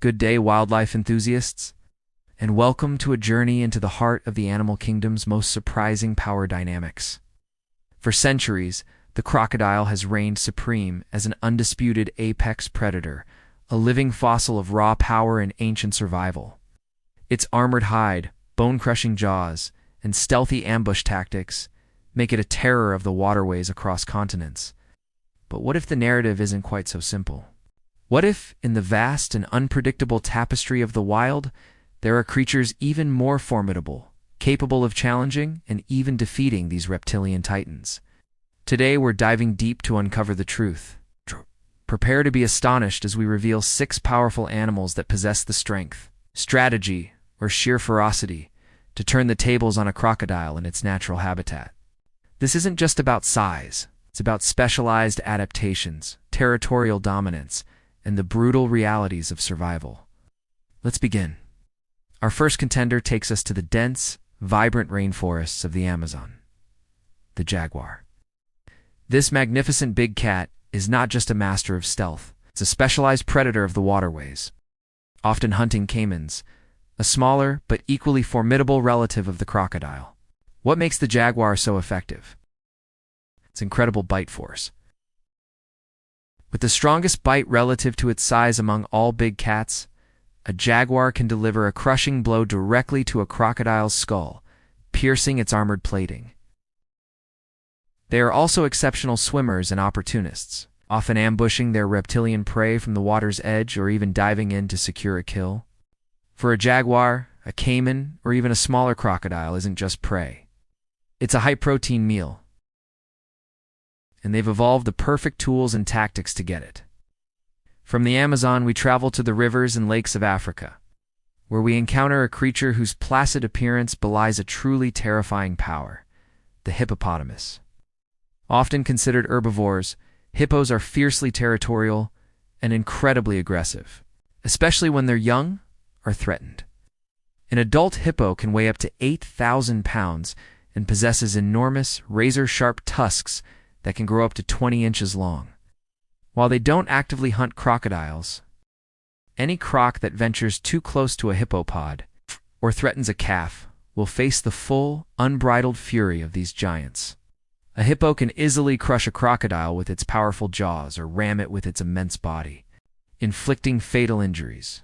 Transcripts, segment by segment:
Good day, wildlife enthusiasts, and welcome to a journey into the heart of the animal kingdom's most surprising power dynamics. For centuries, the crocodile has reigned supreme as an undisputed apex predator, a living fossil of raw power and ancient survival. Its armored hide, bone-crushing jaws, and stealthy ambush tactics make it a terror of the waterways across continents. But what if the narrative isn't quite so simple? What if, in the vast and unpredictable tapestry of the wild, there are creatures even more formidable, capable of challenging and even defeating these reptilian titans? Today we're diving deep to uncover the truth. Prepare to be astonished as we reveal 6 powerful animals that possess the strength, strategy, or sheer ferocity to turn the tables on a crocodile in its natural habitat. This isn't just about size, it's about specialized adaptations, territorial dominance, and the brutal realities of survival. Let's begin. Our first contender takes us to the dense, vibrant rainforests of the Amazon, the jaguar. This magnificent big cat is not just a master of stealth, it's a specialized predator of the waterways, often hunting caimans, a smaller but equally formidable relative of the crocodile. What makes the jaguar so effective? Its incredible bite force. With the strongest bite relative to its size among all big cats, a jaguar can deliver a crushing blow directly to a crocodile's skull, piercing its armored plating. They are also exceptional swimmers and opportunists, often ambushing their reptilian prey from the water's edge or even diving in to secure a kill. For a jaguar, a caiman, or even a smaller crocodile isn't just prey. It's a high-protein meal, and they've evolved the perfect tools and tactics to get it. From the Amazon, we travel to the rivers and lakes of Africa, where we encounter a creature whose placid appearance belies a truly terrifying power, the hippopotamus. Often considered herbivores, hippos are fiercely territorial and incredibly aggressive, especially when they're young or threatened. An adult hippo can weigh up to 8,000 pounds and possesses enormous, razor-sharp tusks that can grow up to 20 inches long. While they don't actively hunt crocodiles, any croc that ventures too close to a hippopod or threatens a calf will face the full, unbridled fury of these giants. A hippo can easily crush a crocodile with its powerful jaws or ram it with its immense body, inflicting fatal injuries.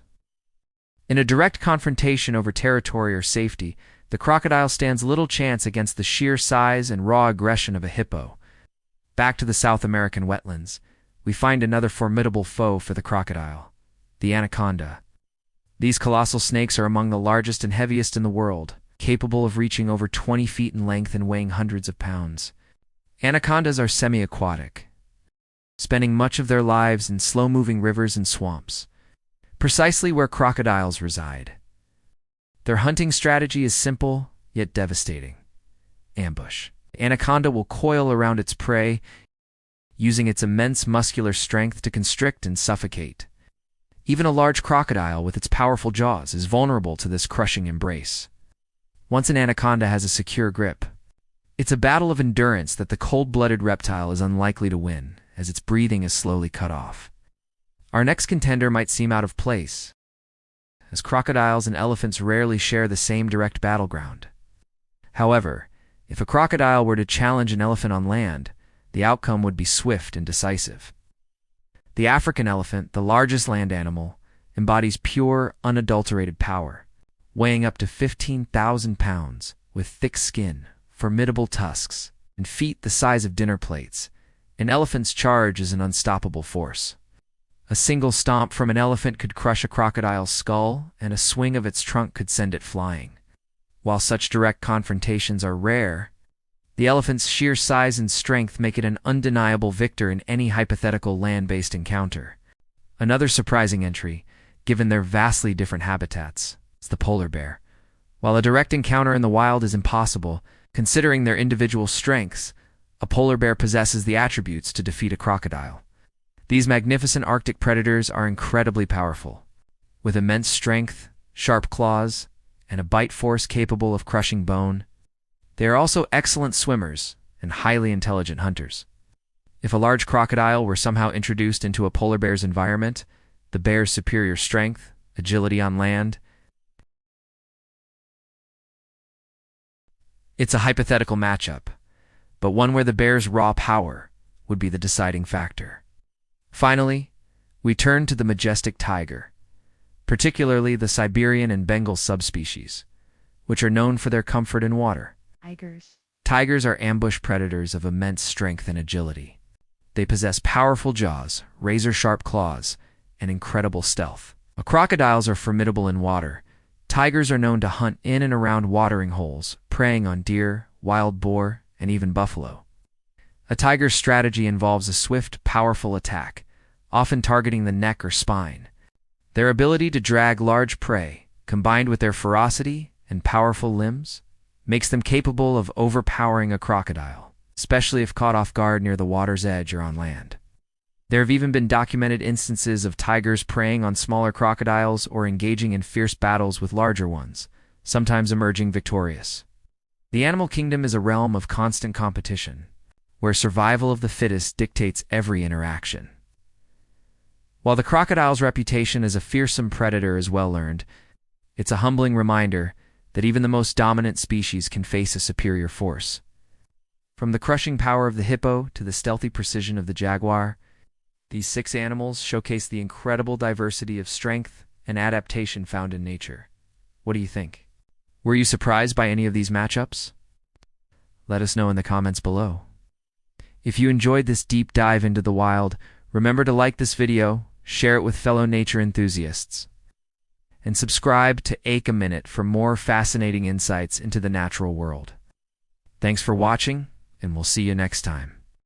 In a direct confrontation over territory or safety, the crocodile stands little chance against the sheer size and raw aggression of a hippo. Back to the South American wetlands, we find another formidable foe for the crocodile, the anaconda. These colossal snakes are among the largest and heaviest in the world, capable of reaching over 20 feet in length and weighing hundreds of pounds. Anacondas are semi-aquatic, spending much of their lives in slow-moving rivers and swamps, precisely where crocodiles reside. Their hunting strategy is simple, yet devastating. Ambush. The anaconda will coil around its prey, using its immense muscular strength to constrict and suffocate. Even a large crocodile with its powerful jaws is vulnerable to this crushing embrace. Once an anaconda has a secure grip, it's a battle of endurance that the cold-blooded reptile is unlikely to win, as its breathing is slowly cut off. Our next contender might seem out of place, as crocodiles and elephants rarely share the same direct battleground. However, if a crocodile were to challenge an elephant on land, the outcome would be swift and decisive. The African elephant, the largest land animal, embodies pure, unadulterated power, weighing up to 15,000 pounds, with thick skin, formidable tusks, and feet the size of dinner plates. An elephant's charge is an unstoppable force. A single stomp from an elephant could crush a crocodile's skull, and a swing of its trunk could send it flying. While such direct confrontations are rare, the elephant's sheer size and strength make it an undeniable victor in any hypothetical land-based encounter. Another surprising entry, given their vastly different habitats, is the polar bear. While a direct encounter in the wild is impossible, considering their individual strengths, a polar bear possesses the attributes to defeat a crocodile. These magnificent Arctic predators are incredibly powerful, with immense strength, sharp claws, and a bite force capable of crushing bone. They are also excellent swimmers and highly intelligent hunters. If a large crocodile were somehow introduced into a polar bear's environment, the bear's superior strength, agility on land. It's a hypothetical matchup, but one where the bear's raw power would be the deciding factor. Finally, we turn to the majestic tiger, particularly the Siberian and Bengal subspecies, which are known for their comfort in water. Tigers are ambush predators of immense strength and agility. They possess powerful jaws, razor-sharp claws, and incredible stealth. Crocodiles are formidable in water. Tigers are known to hunt in and around watering holes, preying on deer, wild boar, and even buffalo. A tiger's strategy involves a swift, powerful attack, often targeting the neck or spine. Their ability to drag large prey, combined with their ferocity and powerful limbs, makes them capable of overpowering a crocodile, especially if caught off guard near the water's edge or on land. There have even been documented instances of tigers preying on smaller crocodiles or engaging in fierce battles with larger ones, sometimes emerging victorious. The animal kingdom is a realm of constant competition, where survival of the fittest dictates every interaction. While the crocodile's reputation as a fearsome predator is well earned, it's a humbling reminder that even the most dominant species can face a superior force. From the crushing power of the hippo to the stealthy precision of the jaguar, these 6 animals showcase the incredible diversity of strength and adaptation found in nature. What do you think? Were you surprised by any of these matchups? Let us know in the comments below. If you enjoyed this deep dive into the wild, remember to like this video, share it with fellow nature enthusiasts, and subscribe to Take a Minute for more fascinating insights into the natural world. Thanks for watching, and we'll see you next time.